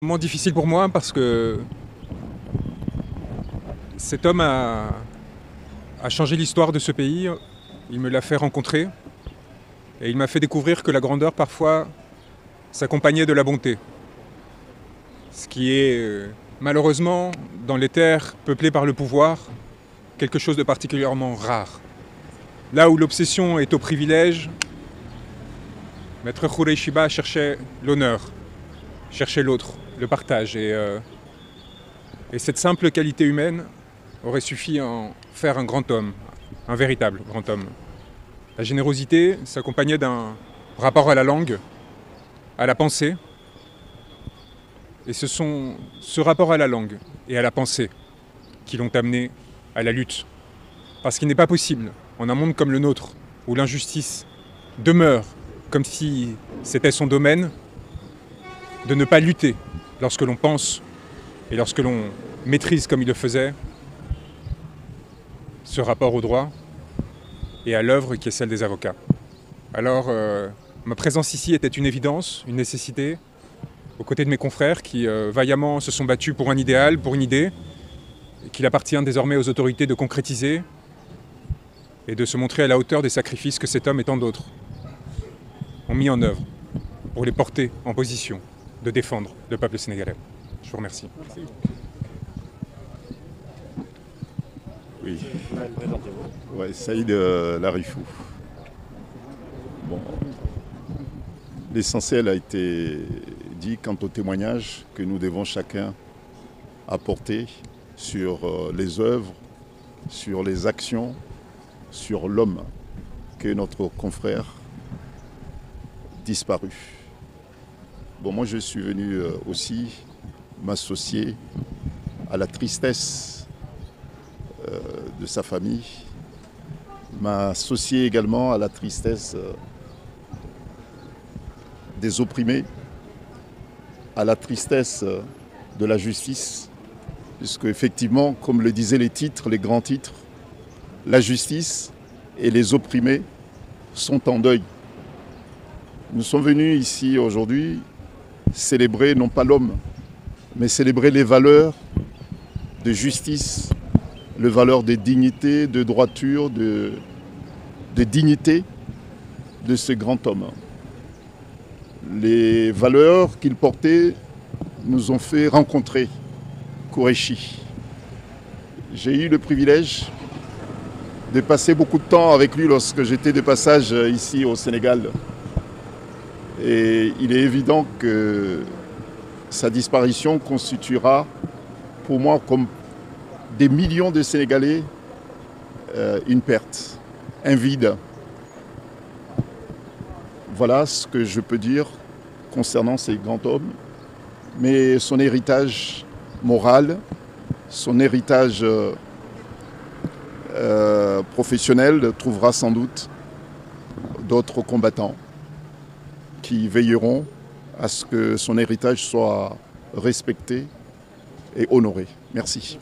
Moment difficile pour moi parce que cet homme a changé l'histoire de ce pays. Il me l'a fait rencontrer et il m'a fait découvrir que la grandeur parfois s'accompagnait de la bonté. Ce qui est malheureusement dans les terres peuplées par le pouvoir quelque chose de particulièrement rare. Là où l'obsession est au privilège, Maître Khoureyshiba cherchait l'honneur, cherchait l'autre, le partage. Et cette simple qualité humaine aurait suffi à en faire un grand homme, un véritable grand homme. La générosité s'accompagnait d'un rapport à la langue, à la pensée. Et ce sont ce rapport à la langue et à la pensée qui l'ont amené à la lutte. Parce qu'il n'est pas possible, en un monde comme le nôtre, où l'injustice demeure comme si c'était son domaine, de ne pas lutter lorsque l'on pense et lorsque l'on maîtrise comme il le faisait ce rapport au droit et à l'œuvre qui est celle des avocats. Alors, ma présence ici était une évidence, une nécessité, aux côtés de mes confrères qui vaillamment se sont battus pour un idéal, pour une idée, et qu'il appartient désormais aux autorités de concrétiser et de se montrer à la hauteur des sacrifices que cet homme et tant d'autres ont mis en œuvre pour les porter en position de défendre le peuple sénégalais. Je vous remercie. Merci. Oui. Ouais, Saïd Larifou. Bon. L'essentiel a été dit quant au témoignage que nous devons chacun apporter sur les œuvres, sur les actions, sur l'homme que notre confrère disparu. Bon, moi je suis venu aussi m'associer à la tristesse de sa famille, m'associer également à la tristesse des opprimés, à la tristesse de la justice, puisque effectivement, comme le disaient les titres, les grands titres, la justice et les opprimés sont en deuil. Nous sommes venus ici aujourd'hui célébrer non pas l'homme, mais célébrer les valeurs de justice, les valeurs de dignité, de droiture, de dignité de ce grand homme. Les valeurs qu'il portait nous ont fait rencontrer Khoureyssi. J'ai eu le privilège de passer beaucoup de temps avec lui lorsque j'étais de passage ici au Sénégal. Et il est évident que sa disparition constituera pour moi, comme des millions de Sénégalais, une perte, un vide. Voilà ce que je peux dire concernant ces grands hommes. Mais son héritage moral, son héritage professionnel trouvera sans doute d'autres combattants qui veilleront à ce que son héritage soit respecté et honoré. Merci.